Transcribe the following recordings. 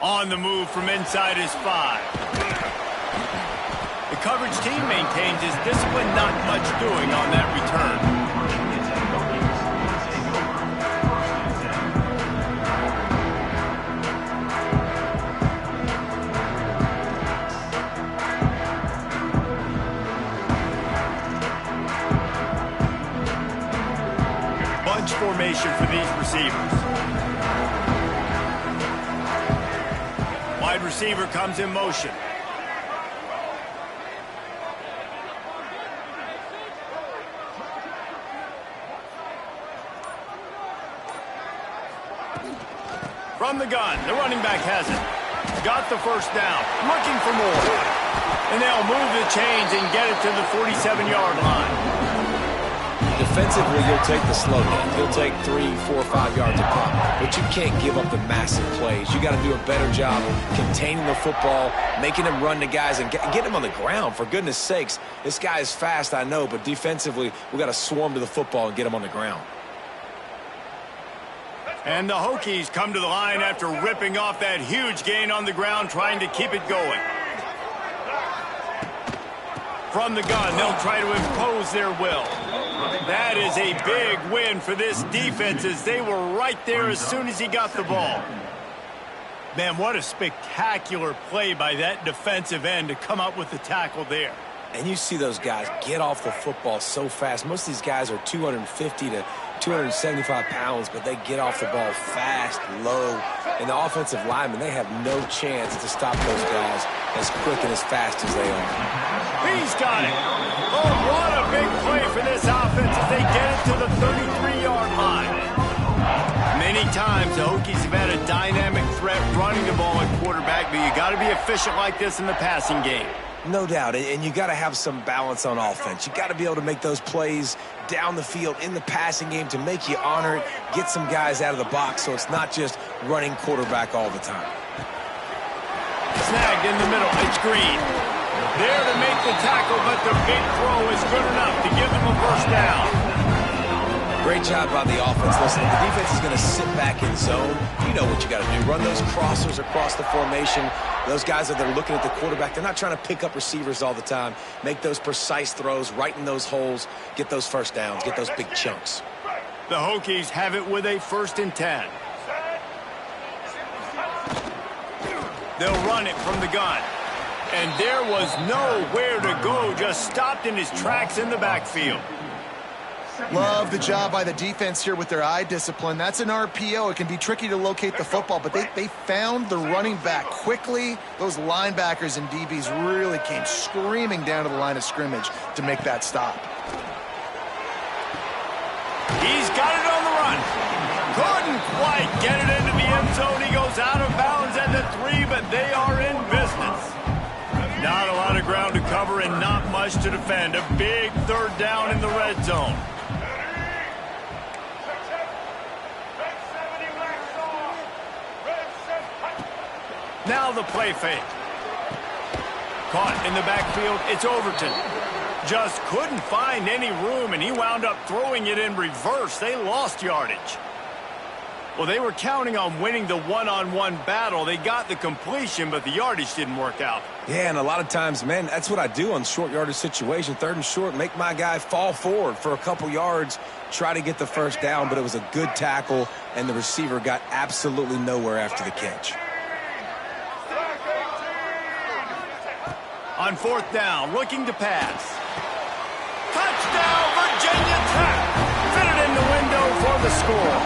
On the move from inside his 5. The coverage team maintains his discipline, not much doing on that return. Bunch formation for these receivers. Wide receiver comes in motion. From the gun, the running back has it. Got the first down, looking for more. And they'll move the chains and get it to the 47-yard line. Defensively, you'll take the slow gain. You'll take 3, 4, 5 yards a pop. But you can't give up the massive plays. You got to do a better job containing the football, making them run to guys, and get them on the ground. For goodness sakes, this guy is fast, I know, but defensively, we got to swarm to the football and get him on the ground. And the Hokies come to the line after ripping off that huge gain on the ground, trying to keep it going. From the gun, they'll try to impose their will. That is a big win for this defense, as they were right there as soon as he got the ball. Man, what a spectacular play by that defensive end to come up with the tackle there. And you see those guys get off the football so fast. Most of these guys are 250 to 275 pounds, but they get off the ball fast, low. And the offensive linemen, they have no chance to stop those guys as quick and as fast as they are. He's got it. Oh, what a big play for this offense as they get it to the 33-yard line. Many times the Hokies have had a dynamic threat running the ball at quarterback, but you got to be efficient like this in the passing game. No doubt, and you got to have some balance on offense. You got to be able to make those plays down the field in the passing game to make you honor it, get some guys out of the box so it's not just running quarterback all the time. Snagged in the middle, it's Green. There to make the tackle, but the big throw is good enough to give them a first down. Great job by the offense. Listen, if the defense is going to sit back in zone, you know what you got to do. Run those crossers across the formation. Those guys that are looking at the quarterback, they're not trying to pick up receivers all the time. Make those precise throws right in those holes. Get those first downs. Get those big chunks. The Hokies have it with a 1st and 10. They'll run it from the gun. And there was nowhere to go, just stopped in his tracks in the backfield. Love the job by the defense here with their eye discipline. That's an RPO. It can be tricky to locate the football, but they found the running back quickly. Those linebackers and DBs really came screaming down to the line of scrimmage to make that stop. He's got it on the run. Couldn't quite get it into the end zone. He goes out of bounds at the 3, but they are in business. Not a lot of ground to cover and not much to defend. A big 3rd down in the red zone. Now the play fake. Caught in the backfield, it's Overton. Just couldn't find any room, and he wound up throwing it in reverse. They lost yardage. Well, they were counting on winning the one-on-one battle. They got the completion, but the yardage didn't work out. Yeah, and a lot of times, man, that's what I do on short yardage situation. 3rd and short, make my guy fall forward for a couple yards, try to get the first down, but it was a good tackle, and the receiver got absolutely nowhere after the catch. On 4th down, looking to pass. Touchdown, Virginia Tech! Fitted in the window for the score.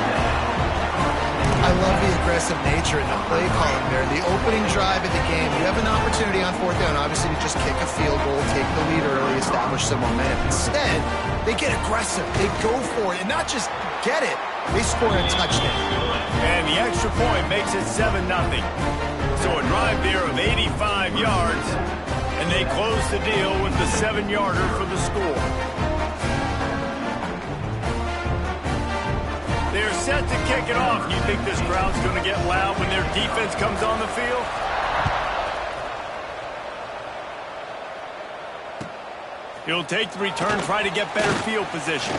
I love the aggressive nature in the play calling there. The opening drive of the game, you have an opportunity on 4th down, obviously, to just kick a field goal, take the lead early, establish some momentum. Instead, they get aggressive. They go for it, and not just get it, they score a touchdown. And the extra point makes it 7-0. So a drive there of 85 yards, and they close the deal with the 7-yarder for the score. They're set to kick it off. You think this crowd's going to get loud when their defense comes on the field? He'll take the return, try to get better field position.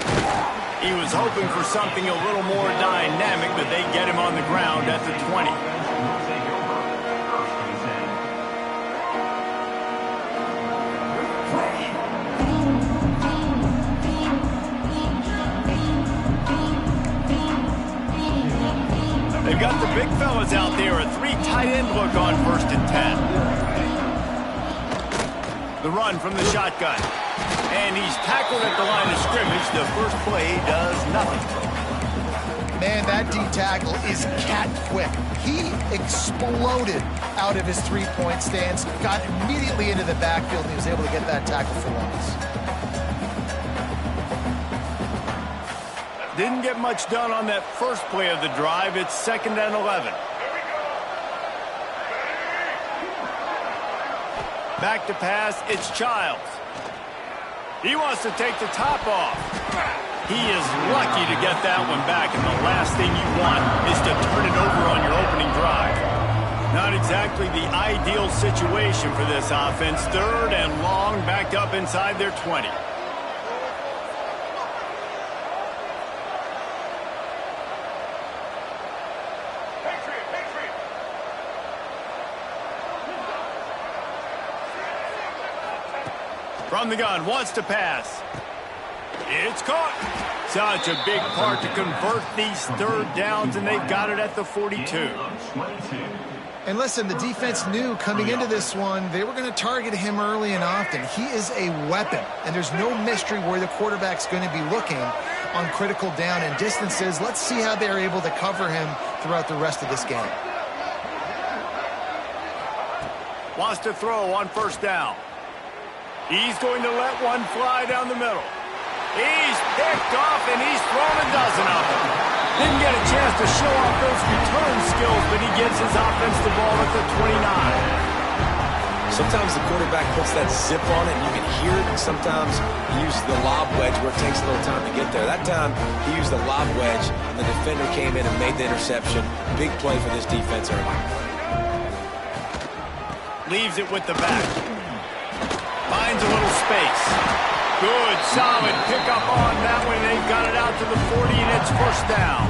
He was hoping for something a little more dynamic, but they get him on the ground at the 20. They've got the big fellas out there, a 3 tight end look on 1st and 10. The run from the shotgun. And he's tackled at the line of scrimmage. The first play does nothing. Man, that D tackle is cat quick. He exploded out of his three-point stance, got immediately into the backfield, and he was able to get that tackle for loss. Didn't get much done on that first play of the drive. It's 2nd and 11. Back to pass, it's Childs. He wants to take the top off. He is lucky to get that one back, and the last thing you want is to turn it over on your opening drive. Not exactly the ideal situation for this offense. 3rd and long, backed up inside their 20. From the gun, wants to pass. It's caught. Such a big part to convert these 3rd downs, and they've got it at the 42. And listen, the defense knew coming into this one, they were going to target him early and often. He is a weapon, and there's no mystery where the quarterback's going to be looking on critical down and distances. Let's see how they're able to cover him throughout the rest of this game. Wants to throw on 1st down. He's going to let one fly down the middle. He's picked off, and he's thrown a dozen of them. Didn't get a chance to show off those return skills, but he gives his offense the ball at the 29. Sometimes the quarterback puts that zip on it, and you can hear it. Sometimes he uses the lob wedge where it takes a little time to get there. That time, he used the lob wedge, and the defender came in and made the interception. Big play for this defense early. Leaves it with the back. Finds a little space. Good, solid pickup on that one. They've got it out to the 40, and it's 1st down.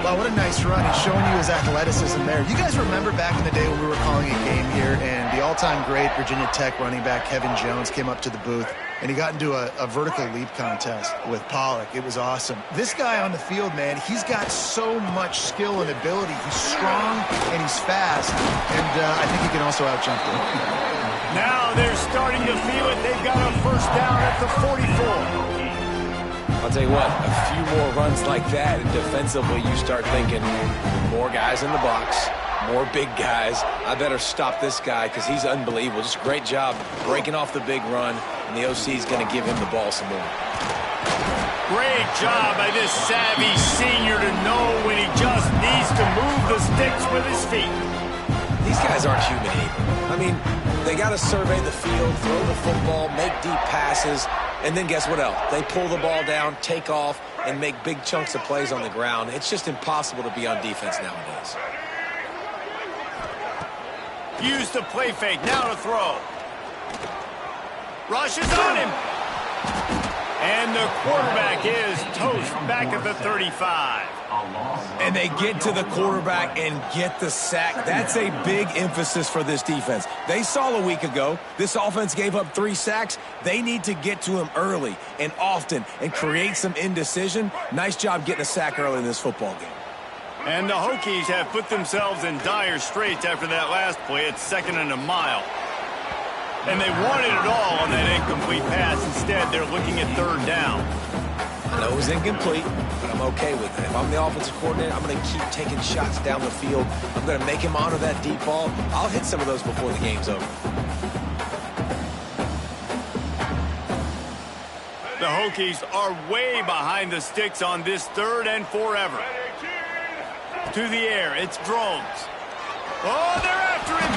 Wow, what a nice run. He's showing you his athleticism there. You guys remember back in the day when we were calling a game here, and the all-time great Virginia Tech running back Kevin Jones came up to the booth, and he got into a vertical leap contest with Pollock. It was awesome. This guy on the field, man, he's got so much skill and ability. He's strong, and he's fast, and I think he can also out-jump them. Now they're starting to feel it. They've got a 1st down at the 44. I'll tell you what, a few more runs like that, and defensively you start thinking, more guys in the box, more big guys. I better stop this guy because he's unbelievable. Just a great job breaking off the big run, and the OC is going to give him the ball some more. Great job by this savvy senior to know when he just needs to move the sticks with his feet. These guys aren't human either. I mean, they got to survey the field, throw the football, make deep passes, and then guess what else? They pull the ball down, take off, and make big chunks of plays on the ground. It's just impossible to be on defense nowadays. Use the play fake, now to throw. Rushes on him. And the quarterback is toast back at the 35. And they get to the quarterback and get the sack. That's a big emphasis for this defense. They saw a week ago, this offense gave up 3 sacks. They need to get to him early and often and create some indecision. Nice job getting a sack early in this football game. And the Hokies have put themselves in dire straits after that last play. It's 2nd and a mile. And they wanted it all on that incomplete pass. Instead, they're looking at 3rd down. I know it was incomplete, but I'm okay with it. If I'm the offensive coordinator, I'm going to keep taking shots down the field. I'm going to make him honor that deep ball. I'll hit some of those before the game's over. The Hokies are way behind the sticks on this 3rd and forever. To the air, it's Drones. Oh, they're after him.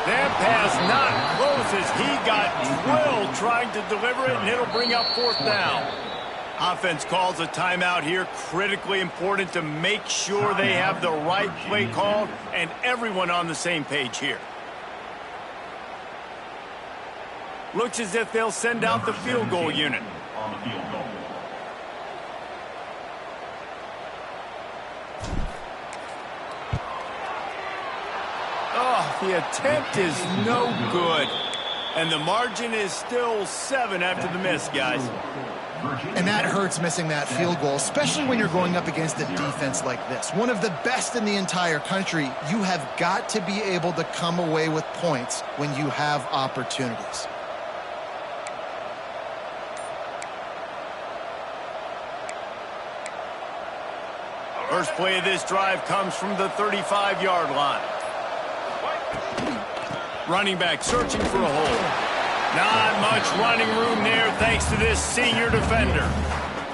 That pass not close as he got drilled trying to deliver it, and it'll bring up 4th down. Offense calls a timeout here. Critically important to make sure they have the right play called and everyone on the same page here. Looks as if they'll send out the field goal unit. Oh, the attempt is no good. And the margin is still 7 after the miss, guys. And that hurts, missing that field goal, especially when you're going up against a defense like this. One of the best in the entire country. You have got to be able to come away with points when you have opportunities. First play of this drive comes from the 35-yard line. Running back searching for a hole. Not much running room there thanks to this senior defender.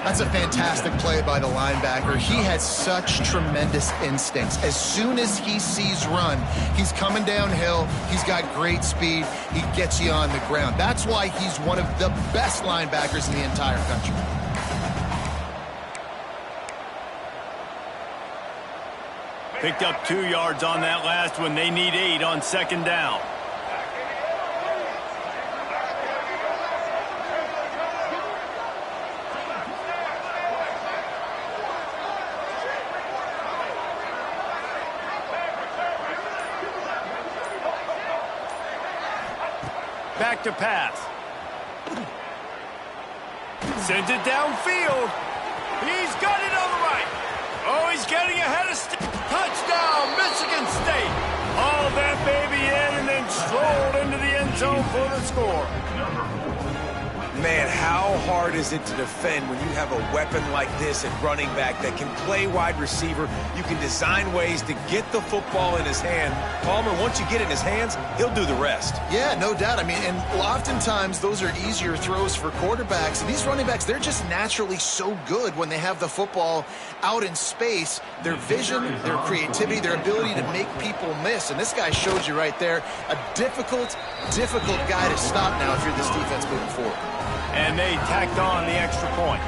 That's a fantastic play by the linebacker. He has such tremendous instincts. As soon as he sees run, he's coming downhill. He's got great speed. He gets you on the ground. That's why he's one of the best linebackers in the entire country. Picked up 2 yards on that last one. They need 8 on second down. Back to pass. Sends it downfield. He's got it on the right. Oh, he's getting ahead of touchdown, Michigan State. Hauled that baby in and then strolled into the end zone for the score. Man, how hard is it to defend when you have a weapon like this at running back that can play wide receiver? You can design ways to get the football in his hand. Palmer, once you get it in his hands, he'll do the rest. Yeah, no doubt. I mean, and oftentimes those are easier throws for quarterbacks. And these running backs, they're just naturally so good when they have the football out in space. Their vision, their creativity, their ability to make people miss. And this guy showed you right there, a difficult guy to stop now if you're this defense moving forward. And they tacked on the extra point.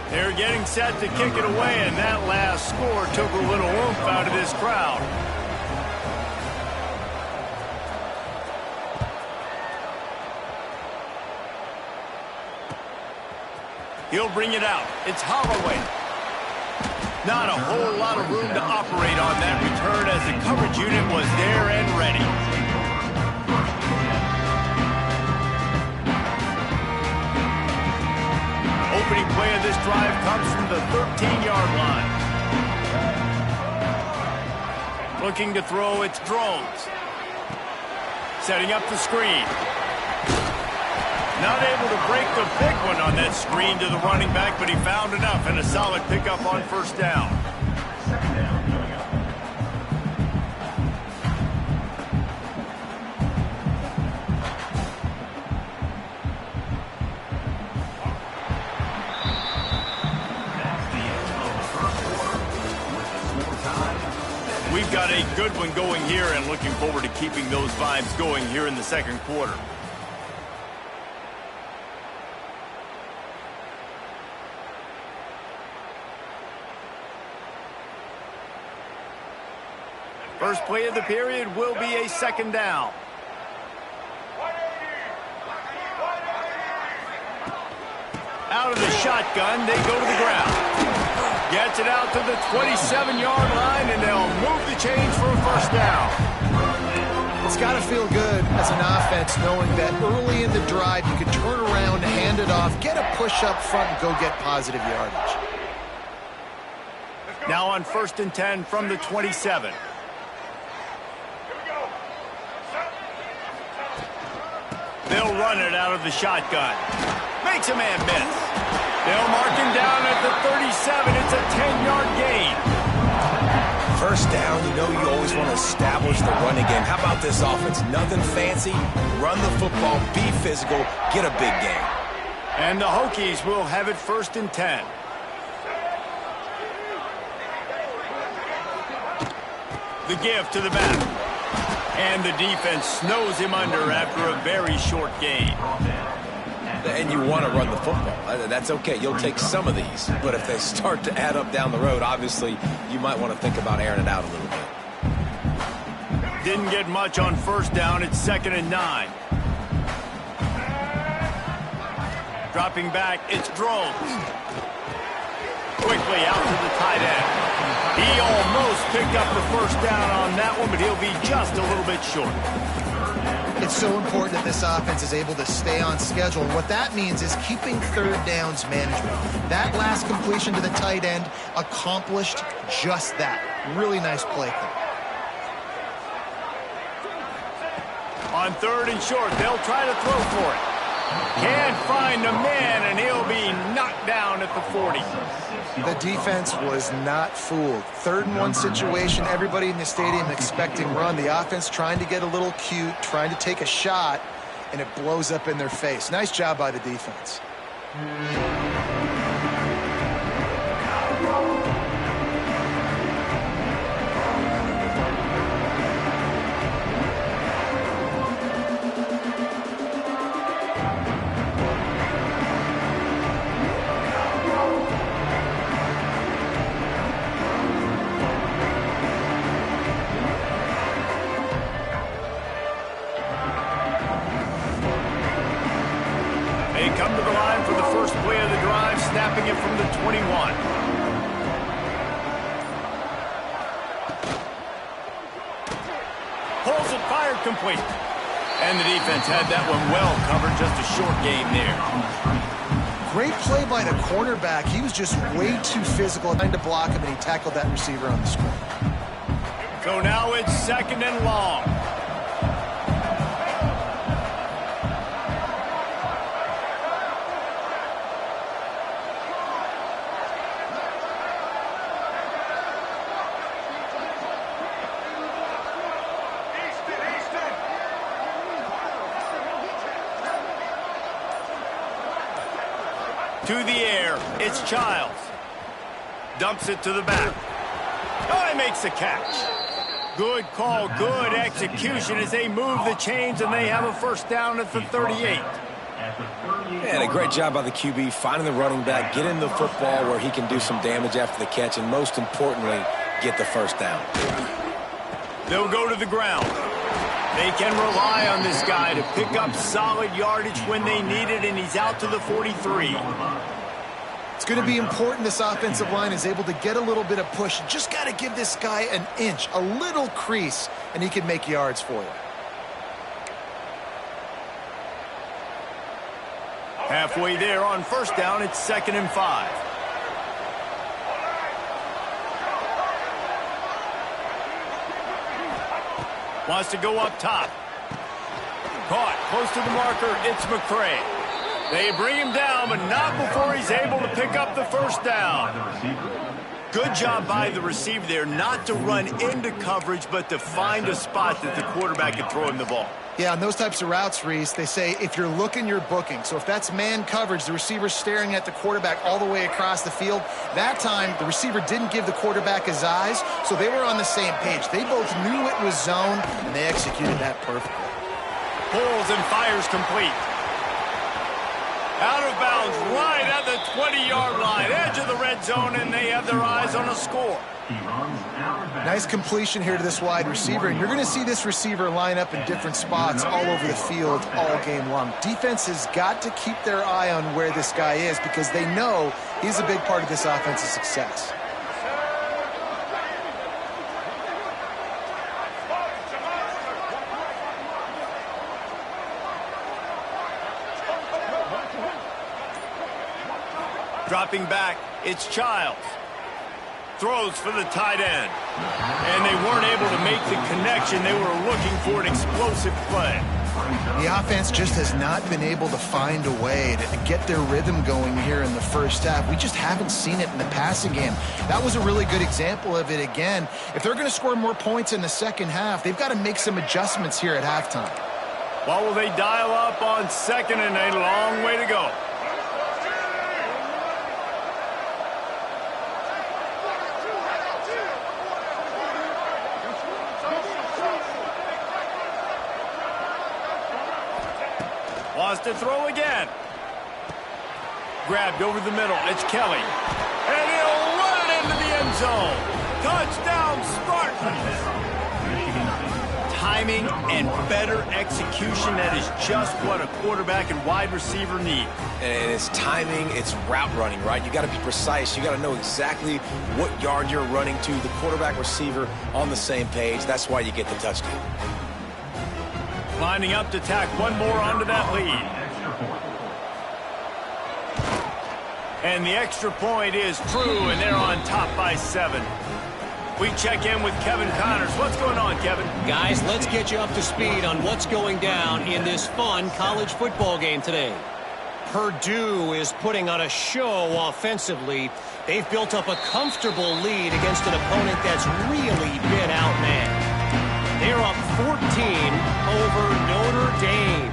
They're getting set to kick it away, and that last score took a little oomph out of this crowd. He'll bring it out. It's Holloway. Not a whole lot of room to operate on that return as the coverage unit was there and ready. Opening play of this drive comes from the 13-yard line. Looking to throw, it's Drones. Setting up the screen. Not able to break the big one on that screen to the running back, but he found enough and a solid pickup on first down. We've got a good one going here and looking forward to keeping those vibes going here in the second quarter. First play of the period will be a second down. Out of the shotgun, they go to the ground. Gets it out to the 27-yard line, and they'll move the chains for a first down. It's got to feel good as an offense knowing that early in the drive you can turn around, hand it off, get a push up front, and go get positive yardage. Now on 1st and 10 from the 27. They'll run it out of the shotgun. Makes a man miss. They'll mark him down at the 37. It's a 10-yard gain. First down, you know you always want to establish the running game. How about this offense? Nothing fancy. Run the football, be physical, get a big gain. And the Hokies will have it 1st and 10. The give to the back. And the defense snows him under after a very short gain. And you want to run the football. That's okay. You'll take some of these. But if they start to add up down the road, obviously, you might want to think about airing it out a little bit. Didn't get much on first down. It's 2nd and 9. Dropping back, it's Drones. Quickly out to the tight end. He almost picked up the first down on that one, but he'll be just a little bit short. It's so important that this offense is able to stay on schedule. And what that means is keeping third downs manageable. That last completion to the tight end accomplished just that. Really nice play call. On 3rd and short, they'll try to throw for it. Can't find a man, and he'll be knocked down at the 40. The defense was not fooled. 3rd and 1 situation, everybody in the stadium expecting run. The offense trying to get a little cute, trying to take a shot, and it blows up in their face. Nice job by the defense. Come to the line for the first play of the drive, snapping it from the 21. Pulls it, fired, complete. And the defense had that one well covered, just a short gain there. Great play by the cornerback. He was just way too physical, trying to block him, and he tackled that receiver on the screen. So now it's 2nd and long. To the air, it's Childs. Dumps it to the back. Oh, he makes the catch. Good call, good execution as they move the chains, and they have a first down at the 38. And a great job by the QB, finding the running back, getting the football where he can do some damage after the catch, and most importantly, get the first down. They'll go to the ground. They can rely on this guy to pick up solid yardage when they need it, and he's out to the 43. It's going to be important this offensive line is able to get a little bit of push. You just got to give this guy an inch, a little crease, and he can make yards for you. Halfway there on first down, it's 2nd and 5. Wants to go up top. Caught close to the marker. It's McCray. They bring him down, but not before he's able to pick up the first down. Good job by the receiver there, not to run into coverage, but to find a spot that the quarterback can throw him the ball. Yeah, on those types of routes, Reese, they say if you're looking, you're booking. So if that's man coverage, the receiver's staring at the quarterback all the way across the field. That time, the receiver didn't give the quarterback his eyes, so they were on the same page. They both knew it was zone, and they executed that perfectly. Pulls and fires complete. Out of bounds, right at the 20-yard line, edge of the red zone, and they have their eyes on a score. Nice completion here to this wide receiver, and you're going to see this receiver line up in different spots all over the field all game long. Defense has got to keep their eye on where this guy is because they know he's a big part of this offense's success. Dropping back, it's Childs. Throws for the tight end. And they weren't able to make the connection. They were looking for an explosive play. The offense just has not been able to find a way to get their rhythm going here in the first half. We just haven't seen it in the passing game. That was a really good example of it again. If they're going to score more points in the second half, they've got to make some adjustments here at halftime. Well, will they dial up on second and a long way to go? Wants to throw again. Grabbed over the middle. It's Kelly. And he'll run it into the end zone. Touchdown, Spartans. Timing and better execution. That is just what a quarterback and wide receiver need. And it's timing, it's route running, right? You got to be precise. You got to know exactly what yard you're running to. The quarterback receiver on the same page. That's why you get the touchdown. Lining up to tack one more onto that lead. And the extra point is true, and they're on top by 7. We check in with Kevin Connors. What's going on, Kevin? Guys, let's get you up to speed on what's going down in this fun college football game today. Purdue is putting on a show offensively. They've built up a comfortable lead against an opponent that's really been outmanned. They're up 14 over Notre Dame.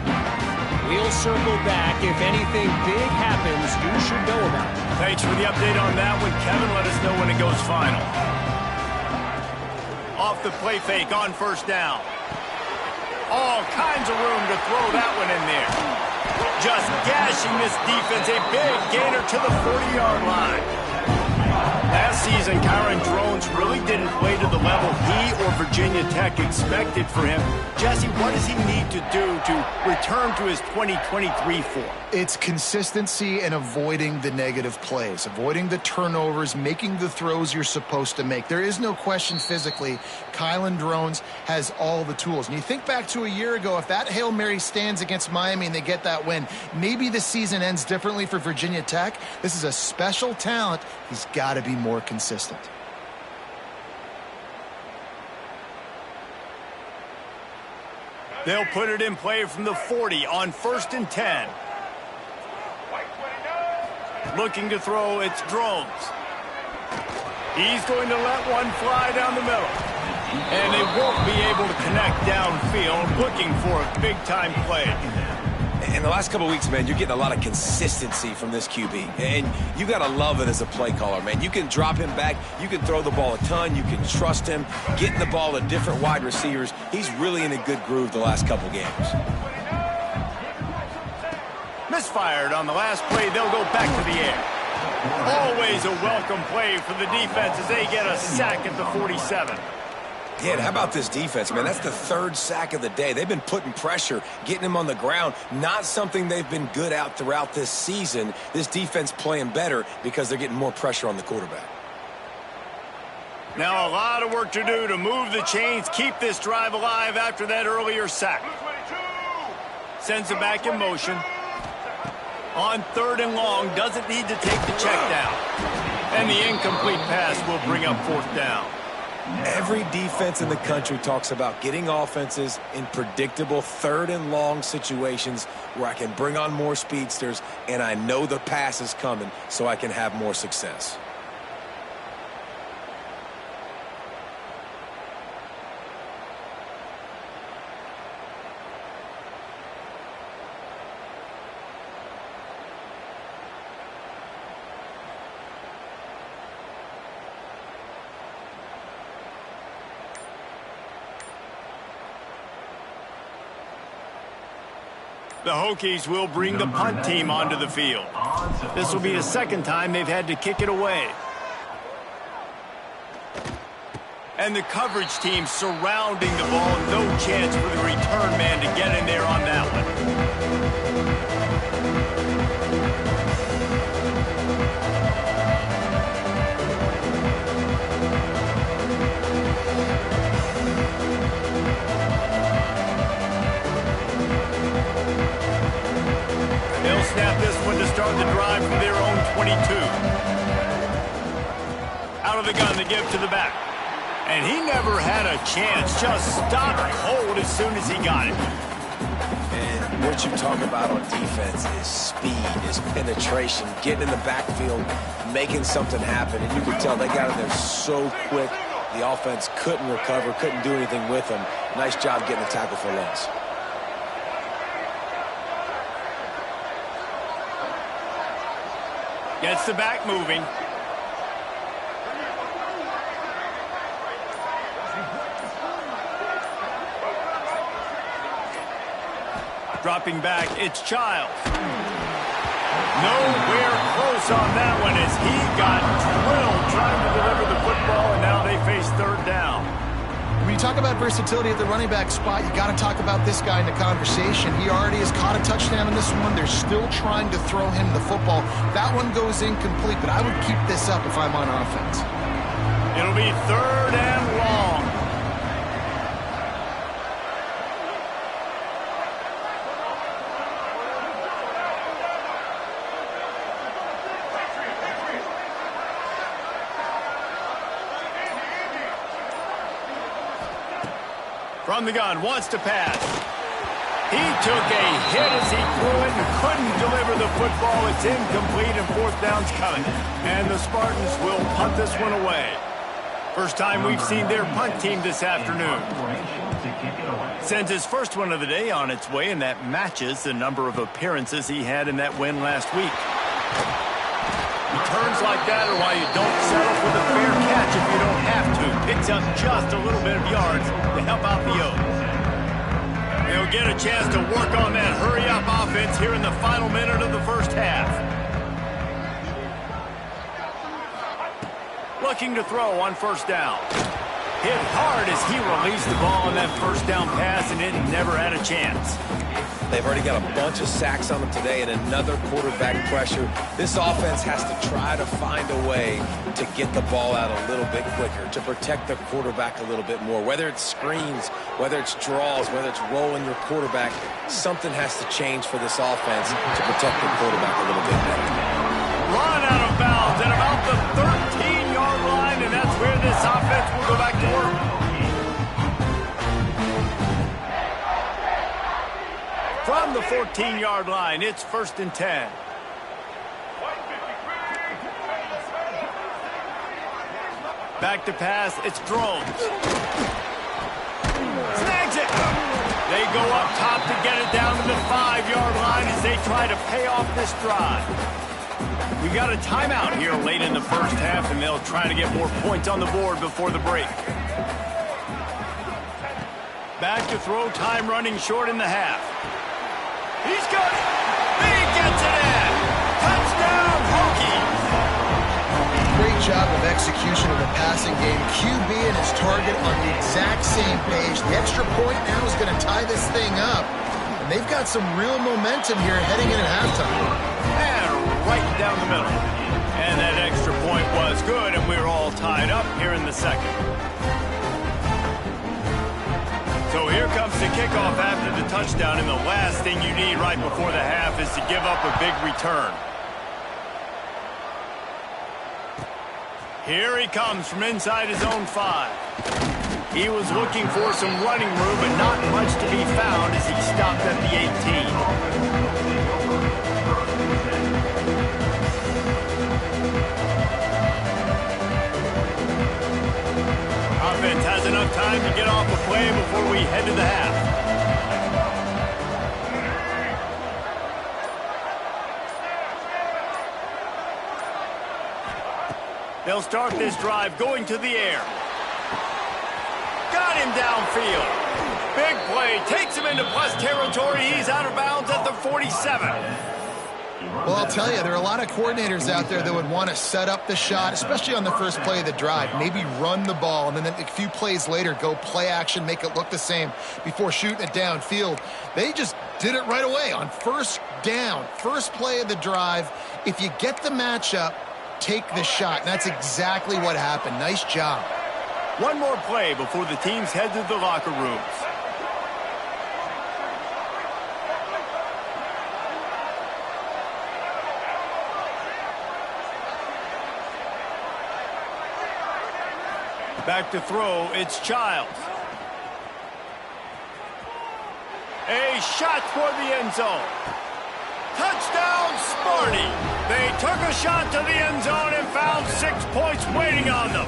We'll circle back. If anything big happens, you should know about it. Thanks for the update on that one, Kevin. Let us know when it goes final. Off the play fake on first down. All kinds of room to throw that one in there. Just gashing this defense. A big gainer to the 40-yard line. Last season, Kyron Drones really didn't play to the level he or Virginia Tech expected for him. Jesse, what does he need to do to return to his 2023 form? It's consistency and avoiding the negative plays, avoiding the turnovers, making the throws you're supposed to make. There is no question physically, Kyron Drones has all the tools. And you think back to a year ago, if that Hail Mary stands against Miami and they get that win, maybe the season ends differently for Virginia Tech. This is a special talent. He's got to be more consistent. They'll put it in play from the 40 on 1st and 10. Looking to throw, it's Drones. He's going to let one fly down the middle. And they won't be able to connect downfield, looking for a big-time play. In the last couple of weeks, man, you're getting a lot of consistency from this QB. And you got to love it as a play caller, man. You can drop him back. You can throw the ball a ton. You can trust him. Getting the ball to different wide receivers. He's really in a good groove the last couple games. Misfired on the last play. They'll go back to the air. Always a welcome play for the defense as they get a sack at the 47. Yeah, and how about this defense, man? That's the 3rd sack of the day. They've been putting pressure, getting him on the ground. Not something they've been good at throughout this season. This defense playing better because they're getting more pressure on the quarterback. Now a lot of work to do to move the chains, keep this drive alive after that earlier sack. Sends it back in motion. On 3rd and long, doesn't need to take the check down. And the incomplete pass will bring up 4th down. Every defense in the country talks about getting offenses in predictable 3rd and long situations where I can bring on more speedsters and I know the pass is coming so I can have more success. The Hokies will bring the punt team onto the field. This will be the 2nd time they've had to kick it away. And the coverage team surrounding the ball. No chance for the return man to get in there on that one. They'll snap this one to start the drive from their own 22. Out of the gun to give to the back. And he never had a chance. Just stopped cold as soon as he got it. And what you talk about on defense is speed, is penetration, getting in the backfield, making something happen. And you could tell they got in there so quick. The offense couldn't recover, couldn't do anything with them. Nice job getting the tackle for loss. Gets the back moving. Dropping back, it's Childs. Nowhere close on that one as he got drilled trying to deliver the football, and now they face 3rd down. When you talk about versatility at the running back spot, you got to talk about this guy in the conversation. He already has caught a touchdown in this one. They're still trying to throw him the football. That one goes incomplete, but I would keep this up if I'm on offense. It'll be 3rd and long. From the gun, wants to pass. He took a hit as he threw it and couldn't deliver the football. It's incomplete and fourth down's coming. And the Spartans will punt this one away. First time we've seen their punt team this afternoon. Sends his first one of the day on its way, and that matches the number of appearances he had in that win last week. Returns like that are why you don't settle for the fair catch if you don't have to. Picks up just a little bit of yards to help out the Oaks. They'll get a chance to work on that hurry-up offense here in the final minute of the first half. Looking to throw on first down. Hit hard as he released the ball on that first down pass, and it never had a chance. They've already got a bunch of sacks on them today and another quarterback pressure. This offense has to try to find a way to get the ball out a little bit quicker, to protect the quarterback a little bit more. Whether it's screens, whether it's draws, whether it's rolling your quarterback, something has to change for this offense to protect the quarterback a little bit better. Run out of bounds at about the 13-yard line, and that's where this offense will go back to work. From the 14-yard line, it's 1st and 10. Back to pass, it's Drones. Snags it. They go up top to get it down to the 5-yard line as they try to pay off this drive. We got a timeout here late in the first half, and they'll try to get more points on the board before the break. Back to throw, time running short in the half. He's got it. He gets it in. Touchdown, Hokies. Great job of execution of the passing game. QB and his target on the exact same page. The extra point now is going to tie this thing up. And they've got some real momentum here heading in at halftime. And right down the middle. And that extra point was good, and we're all tied up here in the second. So here comes the kickoff after the touchdown, and the last thing you need right before the half is to give up a big return. Here he comes from inside his own 5. He was looking for some running room, but not much to be found as he stopped at the 18. Offense has enough time to get off a play before we head to the half. They'll start this drive going to the air. Got him downfield. Big play. Takes him into plus territory. He's out of bounds at the 47. Well, I'll tell you, there are a lot of coordinators out there that would want to set up the shot, especially on the first play of the drive. Maybe run the ball, and then a few plays later, go play action, make it look the same before shooting it downfield. They just did it right away on first down, first play of the drive. If you get the matchup, take the shot. And that's exactly what happened. Nice job. One more play before the teams head to the locker rooms. Back to throw, it's Childs. A shot toward the end zone. Touchdown, Sparty. They took a shot to the end zone and found 6 points waiting on them.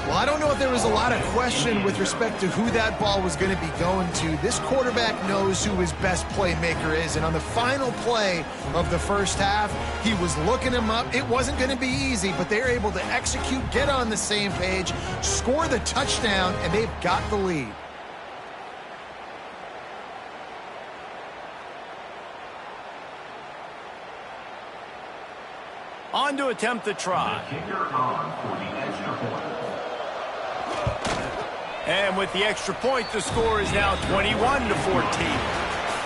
Well, I don't know if there was a lot of question with respect to who that ball was going to be going to. This quarterback knows who his best playmaker is, and on the final play of the first half, he was looking him up. It wasn't going to be easy, but they were able to execute, get on the same page, score the touchdown, and they've got the lead. On to attempt the try. And with the extra point, the score is now 21-14.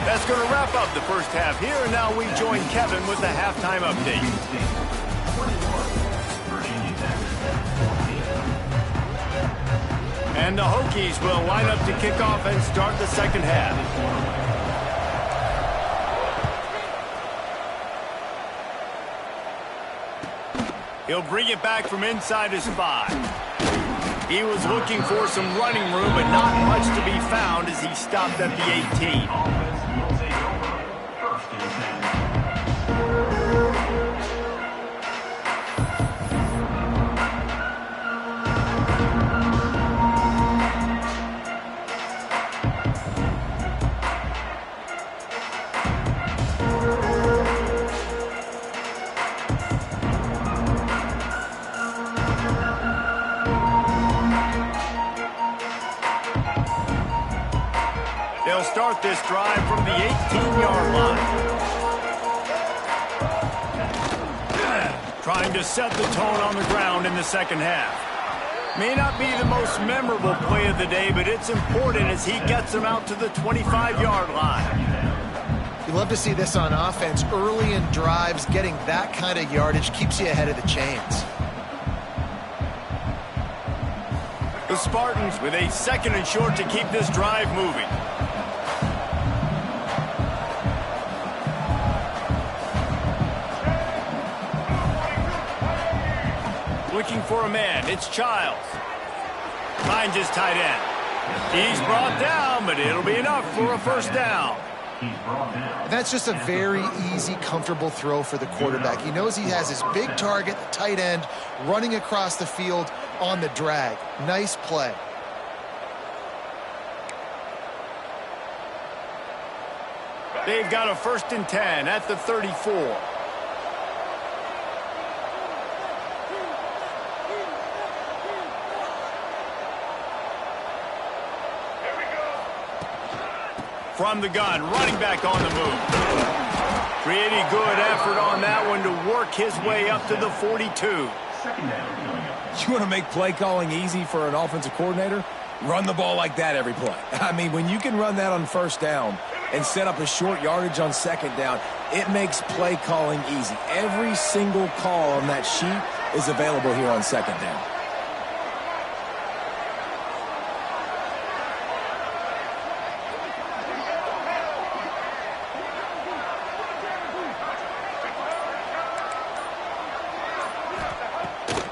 That's going to wrap up the first half here, and now we join Kevin with the halftime update. And the Hokies will line up to kick off and start the second half. He'll bring it back from inside his 5. He was looking for some running room, but not much to be found as he stopped at the 18. They'll start this drive from the 18-yard line. Trying to set the tone on the ground in the second half. May not be the most memorable play of the day, but it's important as he gets them out to the 25-yard line. You love to see this on offense. Early in drives, getting that kind of yardage keeps you ahead of the chains. The Spartans with a 2nd and short to keep this drive moving. Looking for a man. It's Childs. Finds his tight end. He's brought down, but it'll be enough for a first down. That's just a very easy, comfortable throw for the quarterback. He knows he has his big target, the tight end, running across the field on the drag. Nice play. They've got a 1st and 10 at the 34. From the gun, running back on the move. Pretty good effort on that one to work his way up to the 42. You want to make play calling easy for an offensive coordinator? Run the ball like that every play. I mean, when you can run that on 1st down and set up a short yardage on 2nd down, it makes play calling easy. Every single call on that sheet is available here on 2nd down.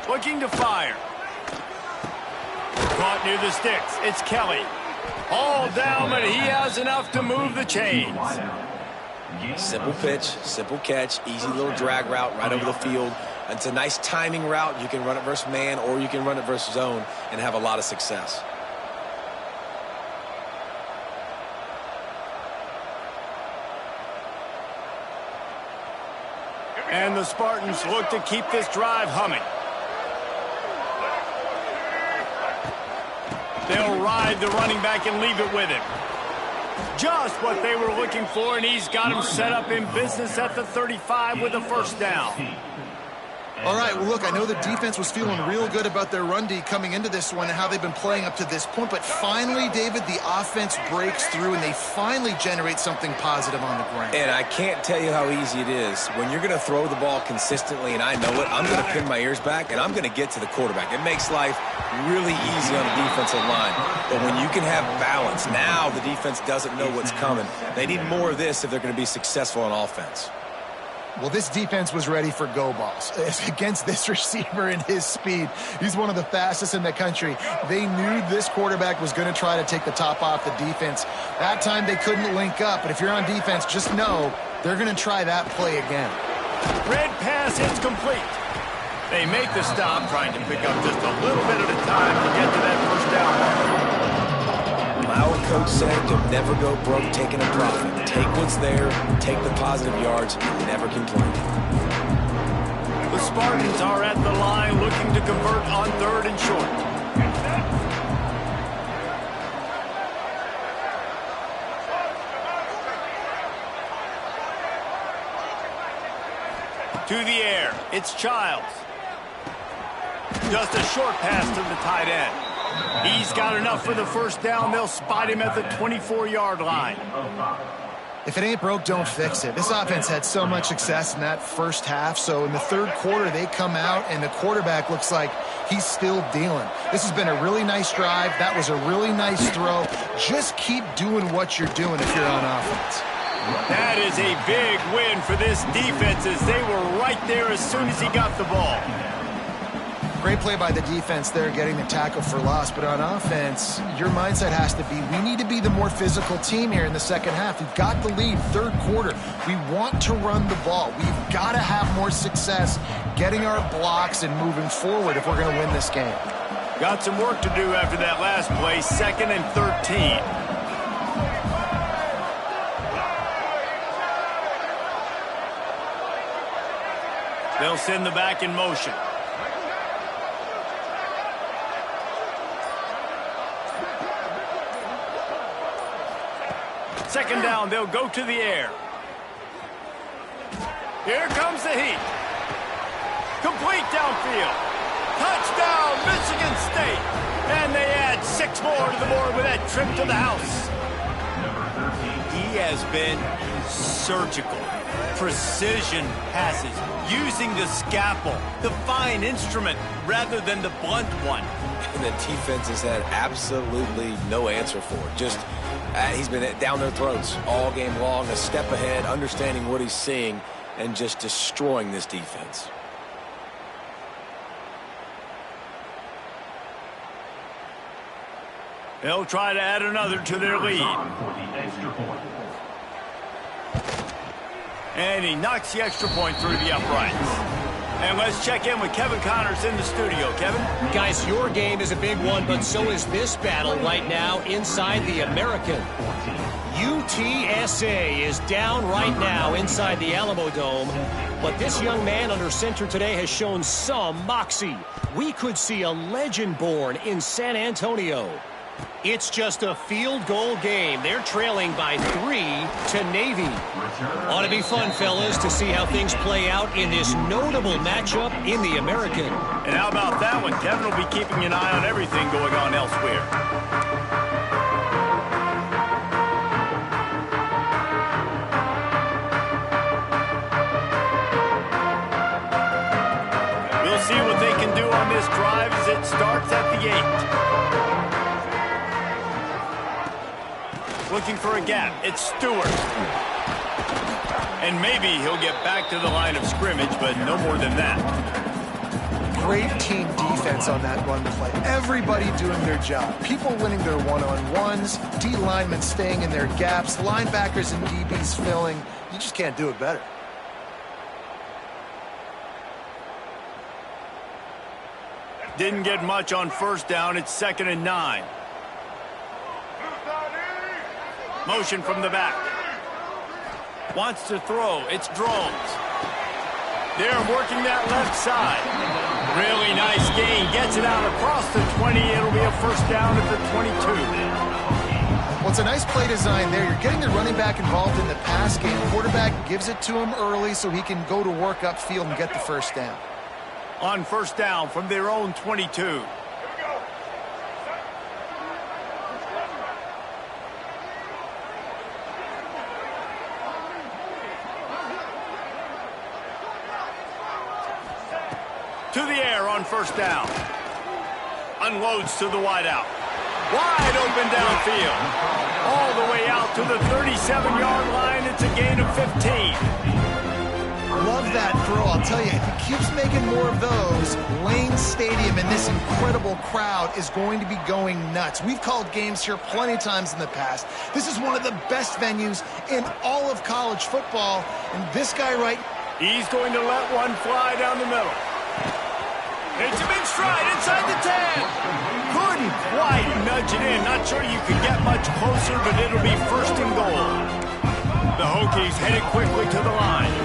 Looking to fire. Caught near the sticks. It's Kelly. All down, but he has enough to move the chains. Simple pitch, simple catch, easy little drag route right over the field. It's a nice timing route. You can run it versus man or you can run it versus zone and have a lot of success. And the Spartans look to keep this drive humming. They'll ride the running back and leave it with him. Just what they were looking for, and he's got him set up in business at the 35 with a 1st down. All right, well, look, I know the defense was feeling real good about their run D coming into this one and how they've been playing up to this point, but finally, David, the offense breaks through and they finally generate something positive on the ground. And I can't tell you how easy it is. When you're going to throw the ball consistently, and I know it, I'm going to pin my ears back, and I'm going to get to the quarterback. It makes life really easy on the defensive line. But when you can have balance, now the defense doesn't know what's coming. They need more of this if they're going to be successful on offense. Well, this defense was ready for go balls against this receiver and his speed. He's one of the fastest in the country. They knew this quarterback was going to try to take the top off the defense. That time they couldn't link up, but if you're on defense, just know they're going to try that play again. Red pass is complete. They make the stop, trying to pick up just a little bit at a time to get to that 1st down mark. My old coach said to never go broke taking a profit. Take what's there, take the positive yards, and never complain. The Spartans are at the line looking to convert on 3rd and short. To the air, it's Childs. Just a short pass to the tight end. He's got enough for the 1st down. They'll spot him at the 24-yard line. If it ain't broke, don't fix it. This offense had so much success in that 1st half, so in the 3rd quarter, they come out, and the quarterback looks like he's still dealing. This has been a really nice drive. That was a really nice throw. Just keep doing what you're doing if you're on offense. That is a big win for this defense as they were right there as soon as he got the ball. Great play by the defense there, getting the tackle for loss. But on offense, your mindset has to be, we need to be the more physical team here in the second half. We've got the lead, third quarter. We want to run the ball. We've got to have more success getting our blocks and moving forward if we're going to win this game. Got some work to do after that last play, 2nd and 13. They'll send the back in motion. Second down, they'll go to the air. Here comes the heat. Complete downfield. Touchdown, Michigan State. And they add 6 more to the board with that trip to the house. He has been surgical. Precision passes, using the scalpel, the fine instrument, rather than the blunt one. And the defense has had absolutely no answer for it. Just, he's been down their throats all game long, a step ahead, understanding what he's seeing, and just destroying this defense. They'll try to add another to their lead. And he knocks the extra point through the uprights. And let's check in with Kevin Connors in the studio. Kevin? Guys, your game is a big one, but so is this battle right now inside the American. UTSA is down right now inside the Alamo Dome, but this young man under center today has shown some moxie. We could see a legend born in San Antonio. It's just a field goal game. They're trailing by 3 to Navy. Ought to be fun, fellas, to see how things play out in this notable matchup in the American. And how about that one? Kevin will be keeping an eye on everything going on elsewhere. We'll see what they can do on this drive as it starts at the 8. Looking for a gap. It's Stewart. And maybe he'll get back to the line of scrimmage, but no more than that. Great team defense on that run play. Everybody doing their job. People winning their one-on-ones, D linemen staying in their gaps, linebackers and DBs filling. You just can't do it better. Didn't get much on first down. It's 2nd and 9. Motion from the back. Wants to throw. It's Drones. They're working that left side. Really nice gain. Gets it out across the 20. It'll be a first down at the 22. Well, it's a nice play design there. You're getting the running back involved in the pass game. Quarterback gives it to him early so he can go to work upfield and get the first down. On first down from their own 22. To the air on first down. Unloads to the wideout. Wide open downfield. All the way out to the 37-yard line. It's a gain of 15. Love that throw. I'll tell you, if he keeps making more of those, Lane Stadium and this incredible crowd is going to be going nuts. We've called games here plenty of times in the past. This is one of the best venues in all of college football. And this guy right... He's going to let one fly down the middle. It's a big stride inside the 10. Couldn't quite nudge it in. Not sure you could get much closer, but it'll be first and goal. The Hokies headed quickly to the line.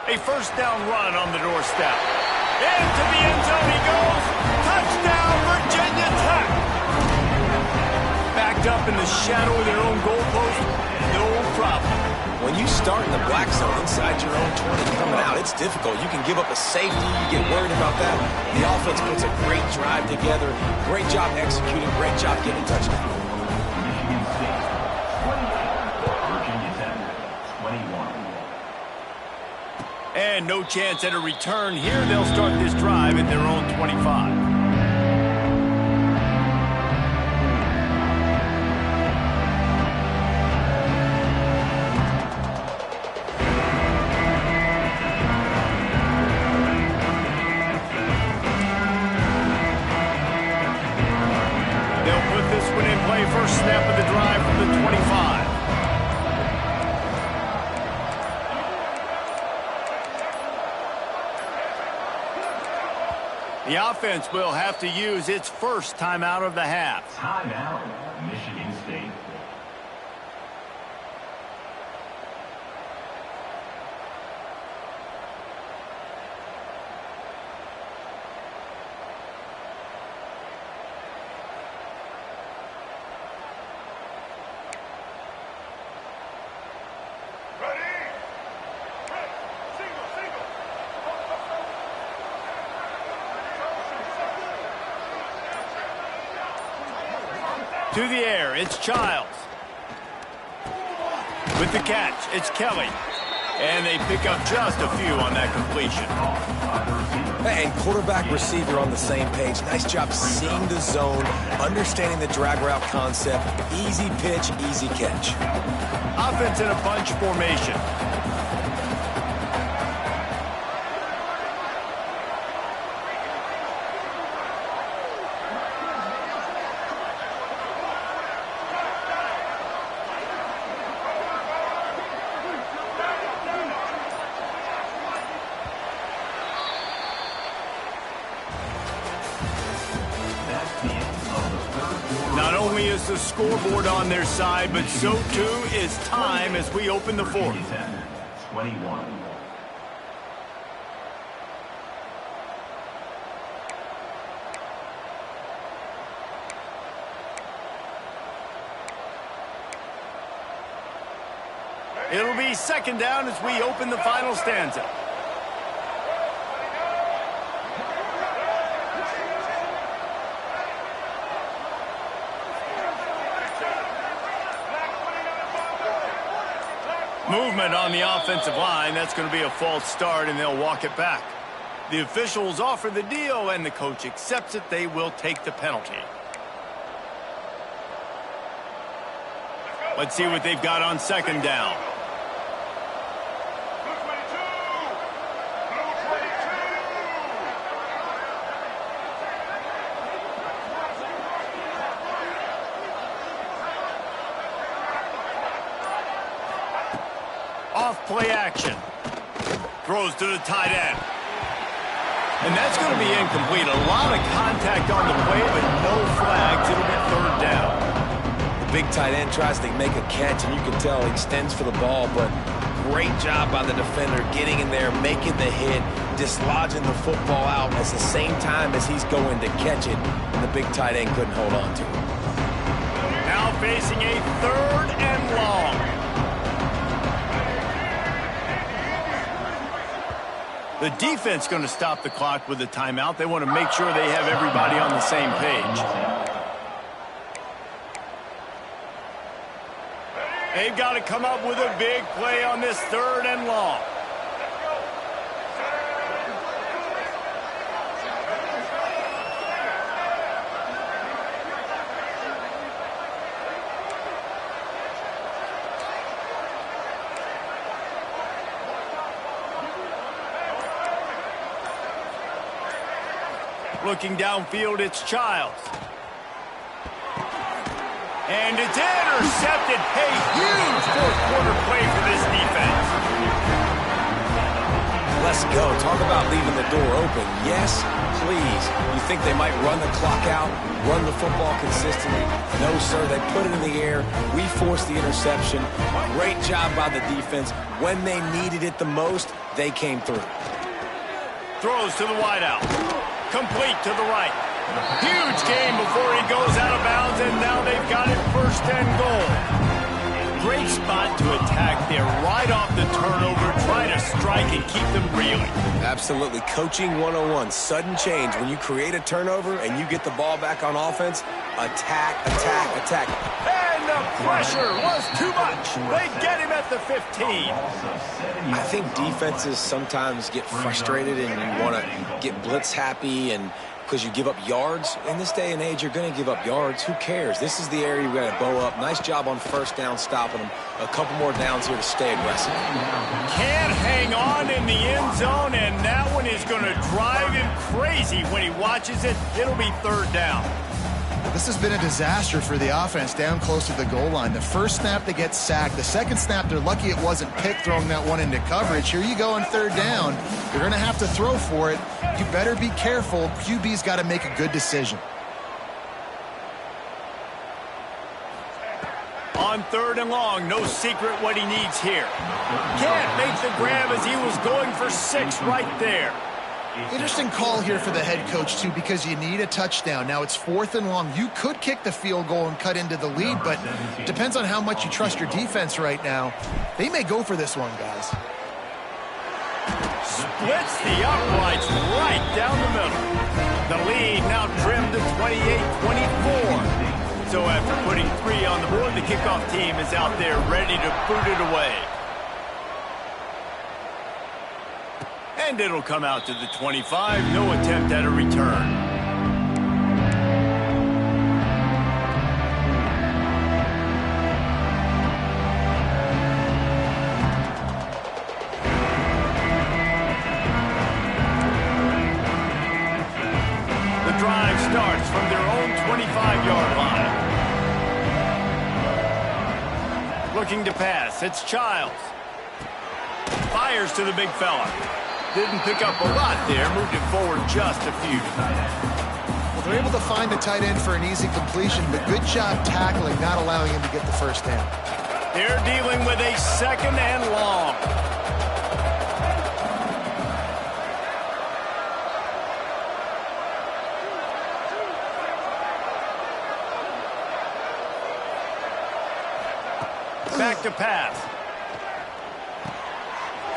A first down run on the doorstep. Into the end zone he goes. Touchdown, Virginia Tech. Backed up in the shadow of their own goalpost. No problem. When you start in the black zone inside your own 20 coming out, it's difficult. You can give up a safety. You get worried about that. The offense puts a great drive together. Great job executing. Great job getting a touchdown. And no chance at a return here. They'll start this drive at their own 25. The offense will have to use its first timeout of the half. Timeout, Michigan State. To the air, it's Childs. With the catch, it's Kelly. And they pick up just a few on that completion. And quarterback, receiver on the same page. Nice job seeing the zone, understanding the drag route concept. Easy pitch, easy catch. Offense in a bunch formation. Not only is the scoreboard on their side, but so too is time as we open the fourth. 21. It'll be second down as we open the final stanza. Movement on the offensive line. That's going to be a false start, and they'll walk it back. The officials offer the deal, and the coach accepts it. They will take the penalty. Let's see what they've got on second down. Off-play action. Throws to the tight end. And that's going to be incomplete. A lot of contact on the play, but no flags. It'll be third down. The big tight end tries to make a catch, and you can tell he extends for the ball, but great job by the defender getting in there, making the hit, dislodging the football out at the same time as he's going to catch it, and the big tight end couldn't hold on to it. Now facing a third and long. The defense going to stop the clock with a timeout. They want to make sure they have everybody on the same page. They've got to come up with a big play on this third and long. Looking downfield, it's Childs. And it's intercepted. A huge fourth-quarter play for this defense. Let's go. Talk about leaving the door open. Yes, please. You think they might run the clock out, run the football consistently? No, sir. They put it in the air. We forced the interception. Great job by the defense. When they needed it the most, they came through. Throws to the wideout. Complete to the right. Huge game before he goes out of bounds, and now they've got it first and goal. Great spot to attack there, right off the turnover, try to strike and keep them reeling. Absolutely. Coaching 101. Sudden change. When you create a turnover and you get the ball back on offense, attack, attack, attack. And the pressure was too much. They get him at the 15. I think defenses sometimes get frustrated and you want to get blitz happy and because you give up yards. In this day and age, you're going to give up yards. Who cares? This is the area you got to bow up. Nice job on first down stopping them. A couple more downs here to stay aggressive. Can't hang on in the end zone, and that one is going to drive him crazy when he watches it. It'll be third down. This has been a disaster for the offense down close to the goal line. The first snap, they get sacked. The second snap, they're lucky it wasn't picked throwing that one into coverage. Here you go on third down. You're going to have to throw for it. You better be careful. QB's got to make a good decision. On third and long, no secret what he needs here. Can't make the grab as he was going for 6 right there. Interesting call here for the head coach, too, because you need a touchdown. Now it's 4th and long. You could kick the field goal and cut into the lead, but it depends on how much you trust your defense right now. They may go for this one, guys. Splits the uprights right down the middle. The lead now trimmed to 28-24. So after putting 3 on the board, the kickoff team is out there ready to boot it away. And it'll come out to the 25. No attempt at a return. The drive starts from their own 25-yard line. Looking to pass. It's Childs. Fires to the big fella. Didn't pick up a lot there. Moved it forward just a few. Well, they're able to find the tight end for an easy completion, but good job tackling, not allowing him to get the first down. They're dealing with a 2nd and long. Back to pass.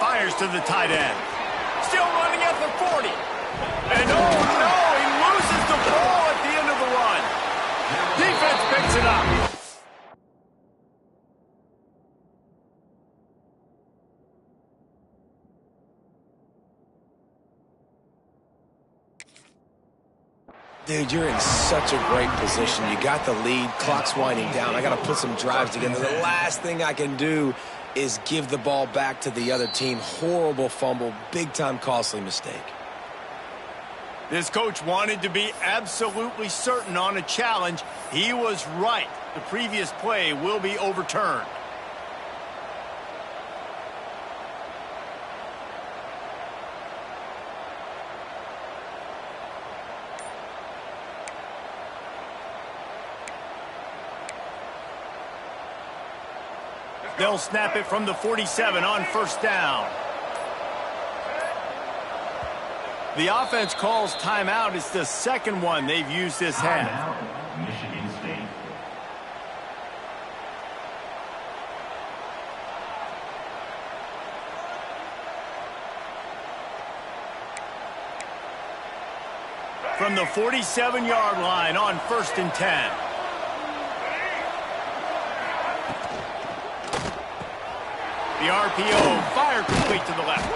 Fires to the tight end. Still running at the 40. And oh no, he loses the ball at the end of the run. Defense picks it up. Dude, you're in such a great position. You got the lead, clock's winding down. I got to put some drives together. The last thing I can do is give the ball back to the other team. Horrible fumble, big-time costly mistake. This coach wanted to be absolutely certain on a challenge. He was right. The previous play will be overturned. They'll snap it from the 47 on first down. The offense calls timeout. It's the second one they've used this half. Michigan State. From the 47-yard line on first and 10. The RPO, fire complete to the left.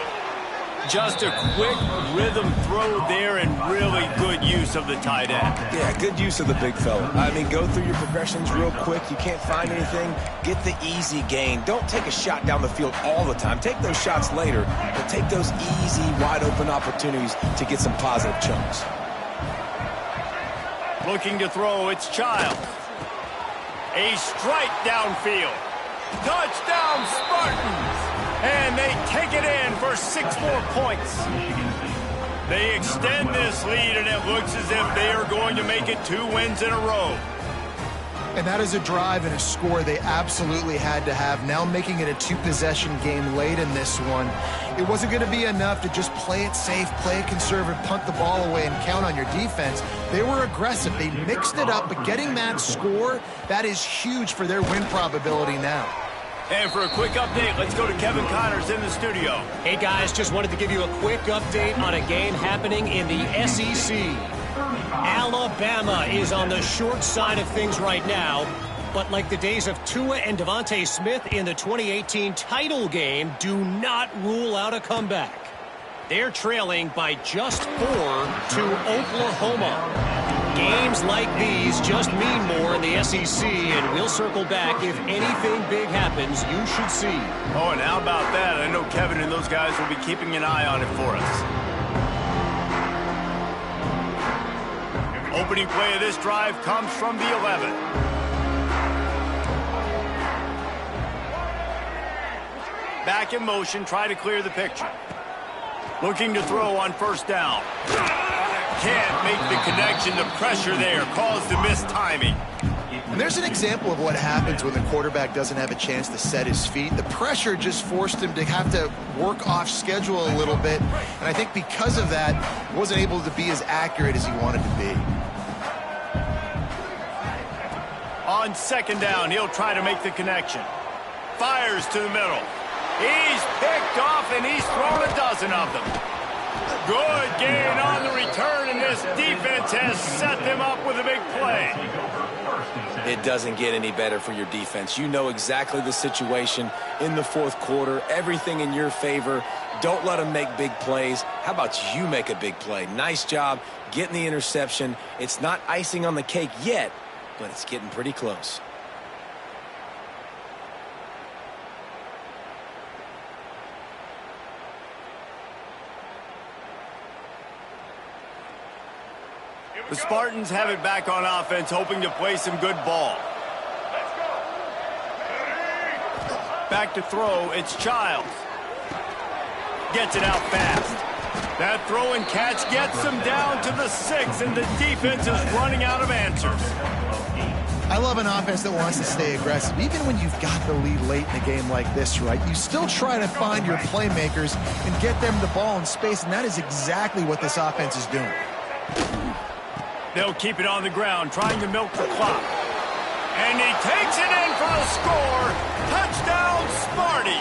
Just a quick rhythm throw there and really good use of the tight end. Yeah, good use of the big fella. I mean, go through your progressions real quick. You can't find anything. Get the easy gain. Don't take a shot down the field all the time. Take those shots later, but take those easy, wide-open opportunities to get some positive chunks. Looking to throw, it's Childs. A strike downfield. Touchdown, Spartans! And they take it in for 6 more points. They extend this lead, and it looks as if they are going to make it 2 wins in a row. And that is a drive and a score they absolutely had to have. Now making it a 2-possession game late in this one. It wasn't going to be enough to just play it safe, play it conservative, punt the ball away, and count on your defense. They were aggressive. They mixed it up, but getting that score, that is huge for their win probability now. And for a quick update, let's go to Kevin Connors in the studio. Hey, guys, just wanted to give you a quick update on a game happening in the SEC. Alabama is on the short side of things right now, but like the days of Tua and Devontae Smith in the 2018 title game, do not rule out a comeback. They're trailing by just 4 to Oklahoma. Games like these just mean more in the SEC, and we'll circle back if anything big happens you should see. Oh, and how about that? I know Kevin and those guys will be keeping an eye on it for us. Opening play of this drive comes from the 11. Back in motion, try to clear the picture. Looking to throw on first down. Can't make the connection. The pressure there caused the missed timing. And there's an example of what happens when the quarterback doesn't have a chance to set his feet. The pressure just forced him to have to work off schedule a little bit. And I think because of that, wasn't able to be as accurate as he wanted to be. On second down, he'll try to make the connection. Fires to the middle. He's picked off, and he's thrown a dozen of them. Good gain on the return, and this defense has set them up with a big play. It doesn't get any better for your defense. You know exactly the situation in the fourth quarter. Everything in your favor. Don't let them make big plays. How about you make a big play? Nice job getting the interception. It's not icing on the cake yet, but it's getting pretty close. The Spartans have it back on offense, hoping to play some good ball. Back to throw, it's Childs. Gets it out fast. That throw and catch gets them down to the 6, and the defense is running out of answers. I love an offense that wants to stay aggressive. Even when you've got the lead late in a game like this, right, you still try to find your playmakers and get them the ball in space, and that is exactly what this offense is doing. They'll keep it on the ground, trying to milk the clock. And he takes it in for a score. Touchdown, Sparty.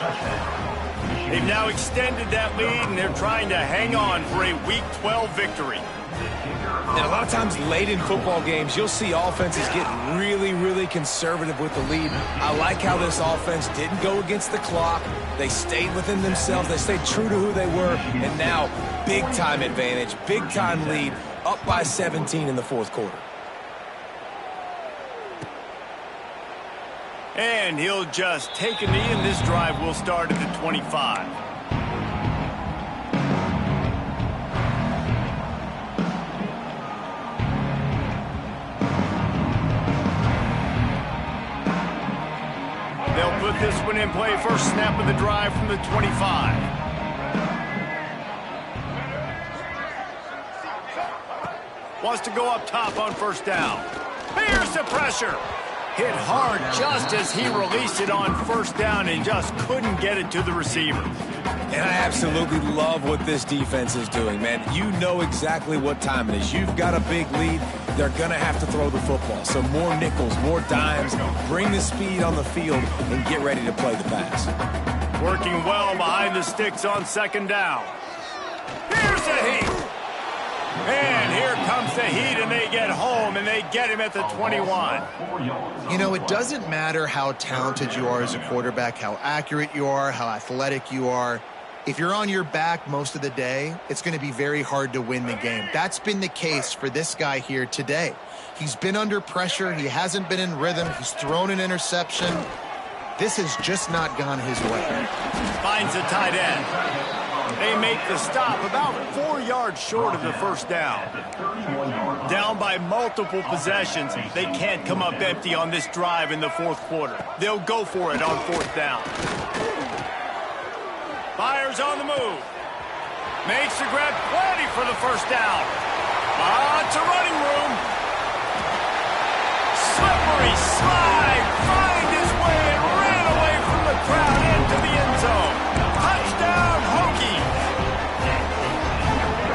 They've now extended that lead, and they're trying to hang on for a Week 12 victory. And a lot of times late in football games, you'll see offenses get really, really conservative with the lead. I like how this offense didn't go against the clock. They stayed within themselves. They stayed true to who they were. And now, big-time advantage, big-time lead, up by 17 in the fourth quarter. And he'll just take a knee, and this drive will start at the 25. They'll put this one in play. First snap of the drive from the 25. Wants to go up top on first down. Here's the pressure. Hit hard just as he released it on first down and just couldn't get it to the receiver. And I absolutely love what this defense is doing, man. You know exactly what time it is. You've got a big lead. They're going to have to throw the football. So more nickels, more dimes, bring the speed on the field, and get ready to play the pass. Working well behind the sticks on second down. Here's the heat. And here comes the heat, and they get home, and they get him at the 21. You know, it doesn't matter how talented you are as a quarterback, how accurate you are, how athletic you are. If you're on your back most of the day, it's going to be very hard to win the game. That's been the case for this guy here today. He's been under pressure. He hasn't been in rhythm. He's thrown an interception. This has just not gone his way. Finds a tight end. They make the stop about 4 yards short of the first down. Down by multiple possessions, they can't come up empty on this drive in the fourth quarter. They'll go for it on fourth down. Fires on the move. Makes the grab, plenty for the first down. Lots of running room. Slippery slide. Find his way and ran away from the crowd into the end zone. Touchdown, Hokies.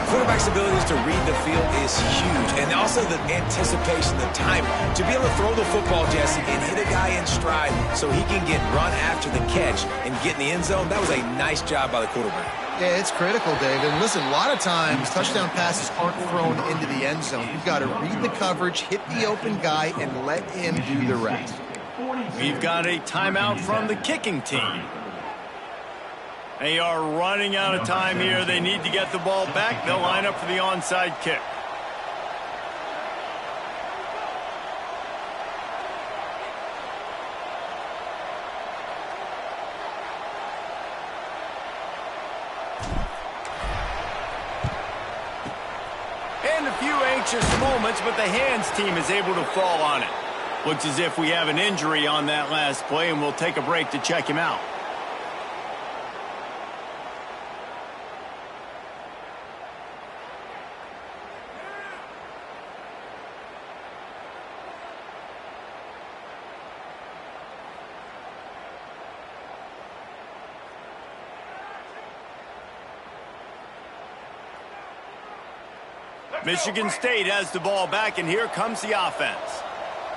Quarterback's abilities to read the field is huge. And also the anticipation, the time to be able to throw the football, Jesse, and hit a guy in stride so he can get run after the catch and get in the end zone. That was a nice job by the quarterback. Yeah, it's critical, David. Listen, a lot of times touchdown passes aren't thrown into the end zone. You've got to read the coverage, hit the open guy, and let him do the rest. We've got a timeout from the kicking team. They are running out of time here. They need to get the ball back. They'll line up for the onside kick. And a few anxious moments, but the hands team is able to fall on it. Looks as if we have an injury on that last play, and we'll take a break to check him out. Michigan State has the ball back, and here comes the offense.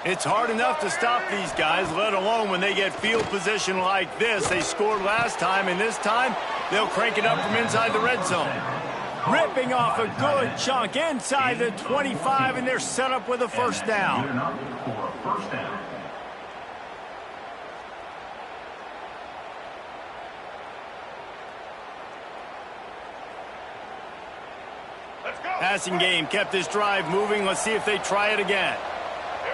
It's hard enough to stop these guys, let alone when they get field position like this. They scored last time, and this time they'll crank it up from inside the red zone. Ripping off a good chunk inside the 25, and they're set up with a first down. Passing game kept this drive moving. Let's see if they try it again. Here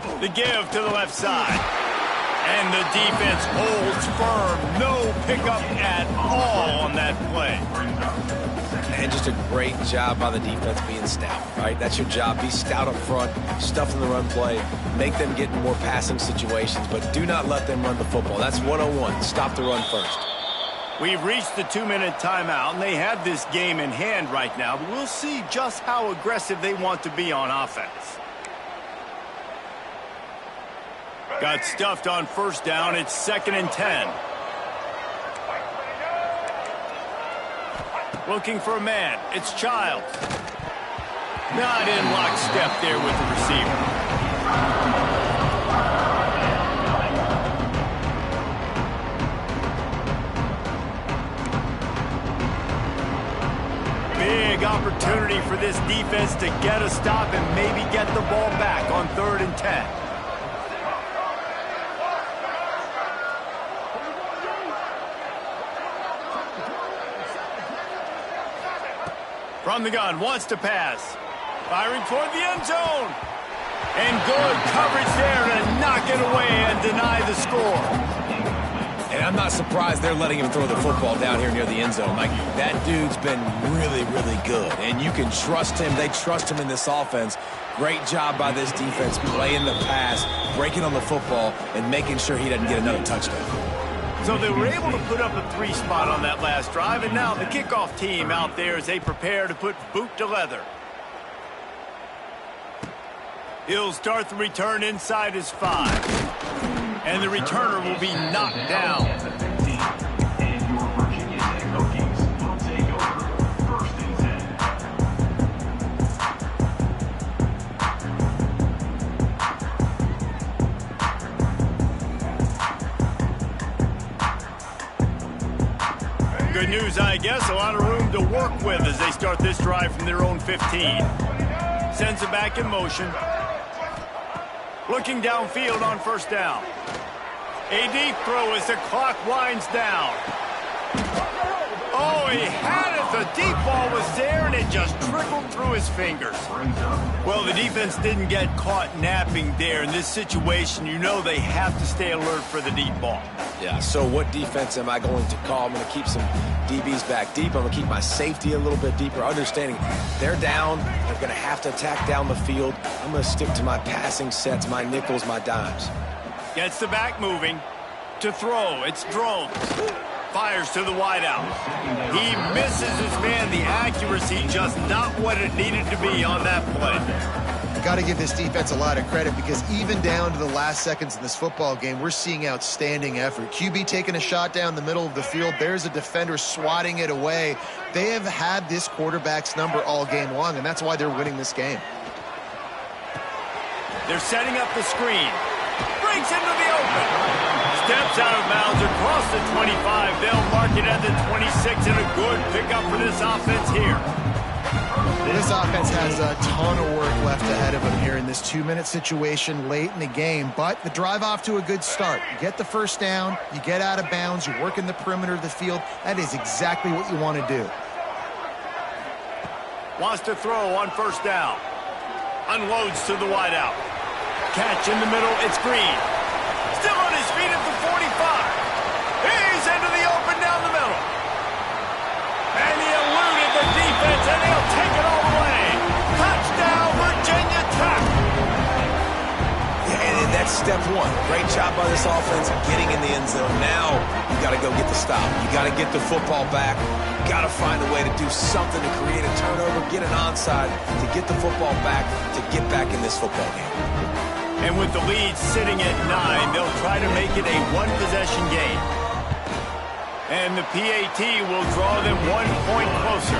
we go. The give to the left side. And the defense holds firm. No pickup at all on that play. And just a great job by the defense being stout, right? That's your job. Be stout up front, stuff in the run play, make them get in more passing situations, but do not let them run the football. That's 101. Stop the run first. We've reached the 2-minute timeout, and they have this game in hand right now, but we'll see just how aggressive they want to be on offense. Got stuffed on first down. It's 2nd and 10. Looking for a man. It's Childs. Not in lockstep there with the receiver. Big opportunity for this defense to get a stop and maybe get the ball back on 3rd and 10. From the gun, wants to pass. Firing toward the end zone. And good coverage there to knock it away and deny the score. And I'm not surprised they're letting him throw the football down here near the end zone. Like, that dude's been really, really good. And you can trust him. They trust him in this offense. Great job by this defense playing the pass, breaking on the football, and making sure he doesn't get another touchdown. So they were able to put up a 3 spot on that last drive, and now the kickoff team out there as they prepare to put boot to leather. He'll start the return inside his 5. And the returner will be knocked down. Good news, I guess. A lot of room to work with as they start this drive from their own 15. Sends it back in motion. Looking downfield on first down. A deep throw as the clock winds down. Oh, he had it. The deep ball was there, and it just trickled through his fingers. Well, the defense didn't get caught napping there. In this situation, you know they have to stay alert for the deep ball. Yeah, so what defense am I going to call? I'm going to keep some DBs back deep. I'm going to keep my safety a little bit deeper, understanding they're down. They're going to have to attack down the field. I'm going to stick to my passing sets, my nickels, my dimes. Gets the back moving. To throw, it's Drones. Fires to the wideout. He misses his man. The accuracy just not what it needed to be on that play. Got to give this defense a lot of credit because even down to the last seconds of this football game, we're seeing outstanding effort. QB taking a shot down the middle of the field. There's a defender swatting it away. They have had this quarterback's number all game long, and that's why they're winning this game. They're setting up the screen. Breaks into the open. Steps out of bounds across the 25. They'll mark it at the 26, and a good pickup for this offense here. This offense has a ton of work left ahead of them here in this 2-minute situation late in the game, but the drive off to a good start. You get the first down, you get out of bounds, you work in the perimeter of the field. That is exactly what you want to do. Wants to throw on first down. Unloads to the wideout. Catch in the middle, it's Green. Still on his feet at the 45. He's into the step one. Great job by this offense getting in the end zone. Now you got to go get the stop. You got to get the football back. You got to find a way to do something to create a turnover, get an onside, to get the football back, to get back in this football game. And with the lead sitting at 9, they'll try to make it a one-possession game. And the PAT will draw them 1 point closer.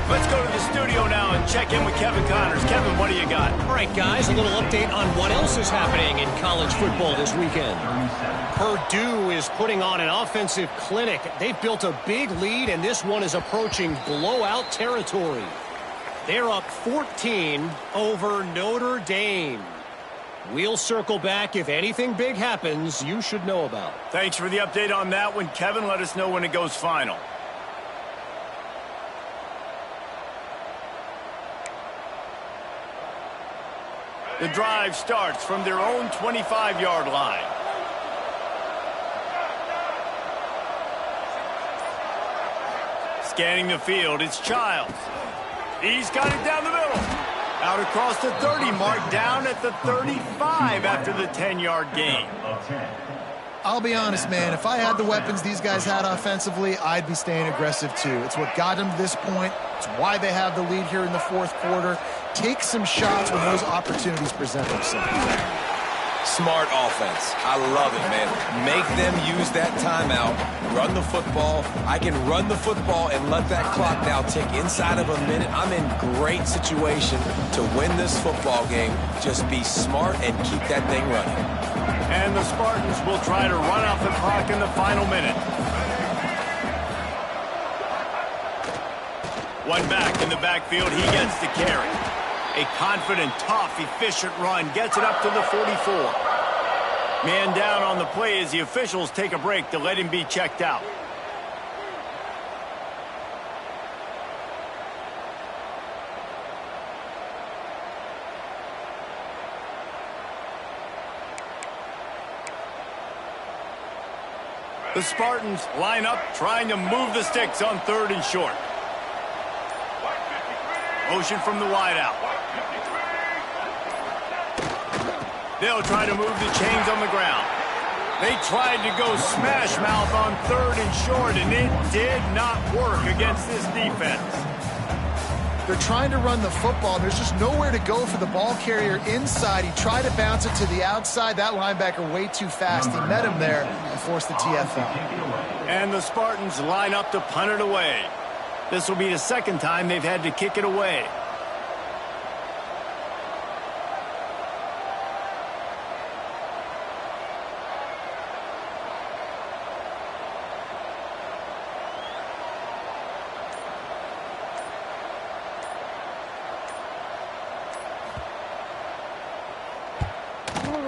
Let's go to the studio now and check in with Kevin Connors. Kevin, what do you got? All right, guys, a little update on what else is happening in college football this weekend. Purdue is putting on an offensive clinic. They've built a big lead, and this one is approaching blowout territory. They're up 14 over Notre Dame. We'll circle back. If anything big happens, you should know about. Thanks for the update on that one, Kevin. Let us know when it goes final. The drive starts from their own 25-yard line. Scanning the field, it's Childs. He's got it down the middle. Out across the 30 mark, down at the 35 after the 10-yard gain. I'll be honest, man. If I had the weapons these guys had offensively, I'd be staying aggressive too. It's what got them to this point. It's why they have the lead here in the fourth quarter. Take some shots when those opportunities present themselves. Smart offense. I love it, man. Make them use that timeout. Run the football. I can run the football and let that clock now tick inside of a minute. I'm in great situation to win this football game. Just be smart and keep that thing running. And the Spartans will try to run out the clock in the final minute. One back in the backfield. He gets the carry. A confident, tough, efficient run gets it up to the 44. Man down on the play as the officials take a break to let him be checked out. The Spartans line up trying to move the sticks on 3rd and short. Motion from the wideout. They'll try to move the chains on the ground. They tried to go smash mouth on 3rd and short, and it did not work against this defense. They're trying to run the football. There's just nowhere to go for the ball carrier inside. He tried to bounce it to the outside. That linebacker way too fast. He met him there and forced the TFL. And the Spartans line up to punt it away. This will be the second time they've had to kick it away.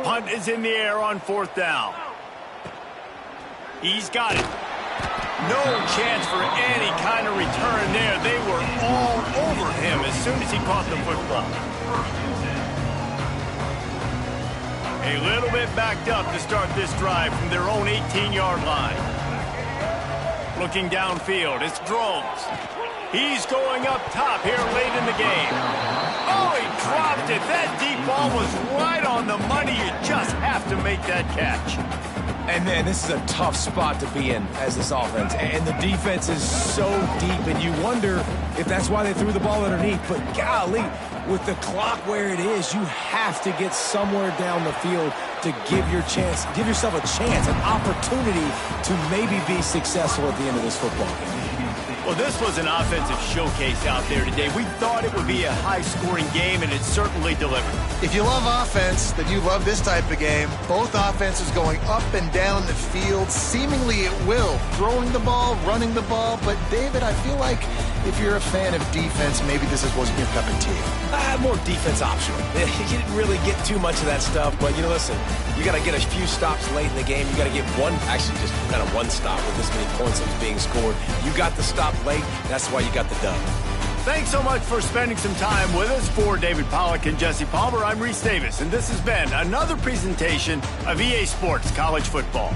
Punt is in the air on 4th down. He's got it. No chance for any kind of return there. They were all over him as soon as he caught the football. A little bit backed up to start this drive from their own 18-yard line. Looking downfield, it's Drones. He's going up top here late in the game. Oh, he dropped it. That deep ball was right on the money. You just have to make that catch. And man, this is a tough spot to be in as this offense. And the defense is so deep, and you wonder if that's why they threw the ball underneath. But golly, with the clock where it is, you have to get somewhere down the field to give yourself a chance, an opportunity to maybe be successful at the end of this football game. Well, this was an offensive showcase out there today. We thought it would be a high-scoring game, and it certainly delivered. If you love offense, then you love this type of game. Both offenses going up and down the field, seemingly at will. Throwing the ball, running the ball. But, David, I feel like if you're a fan of defense, maybe this wasn't your cup of tea. More defense optional. You didn't really get too much of that stuff. But, listen, you got to get a few stops late in the game. You got to get one stop with this many points that was being scored. You got the stop late. That's why you got the dub. Thanks so much for spending some time with us. For David Pollack and Jesse Palmer, I'm Reese Davis, and this has been another presentation of EA Sports College Football.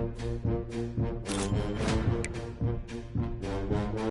it.